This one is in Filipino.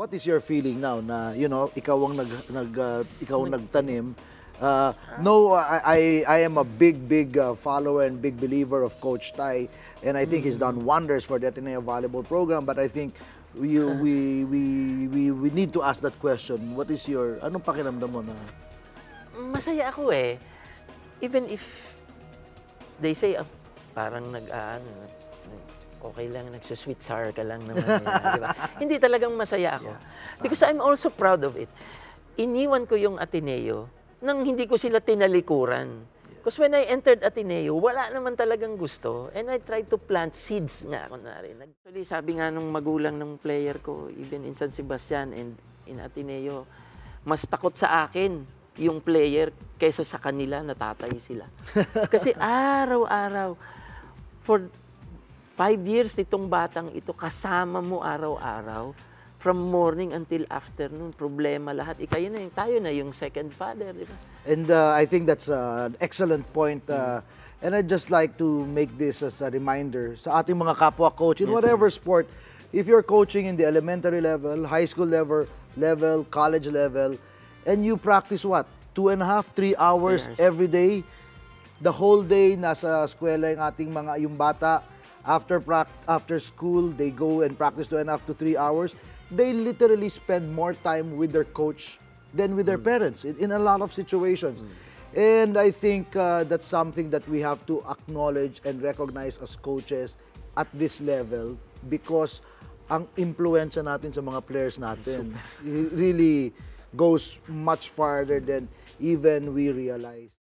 what is your feeling now na, you know, ikaw ang ikaw ang nagtanim? No, I am a big follower and big believer of Coach Tai, and I think he's done wonders for the Ateneo Volleyball program. But I think we need to ask that question. What is your, anong pakiramdam mo na? Masaya ako eh. Even if they say, parang okay lang, nagsusweet sour ka lang naman. Di ba? Hindi talagang masaya ako. Because I'm also proud of it. Iniwan ko yung Ateneo nang hindi ko sila tinalikuran. Because when I entered Ateneo, wala naman talagang gusto. And I tried to plant seeds nga ako na rin. Actually, sabi nga nung magulang ng player ko, even in San Sebastian and in Ateneo, mas takot sa akin yung player kaysa sa kanila, natatay sila. Kasi araw-araw, for 5 years nitong batang ito, kasama mo araw-araw, from morning until afternoon, problema lahat. Tayo na yung second father, di ba? And I think that's an excellent point. And I'd just like to make this as a reminder sa ating mga kapwa coach in whatever sport. If you're coaching in the elementary level, high school level, college level, and you practice what? 2.5, 3 hours every day. The whole day nasa eskwela yung bata. After school, they go and practice 2.5 to 3 hours. They literally spend more time with their coach than with their parents in a lot of situations. And I think that's something that we have to acknowledge and recognize as coaches at this level, because ang impluensya natin sa mga players natin really goes much farther than even we realize.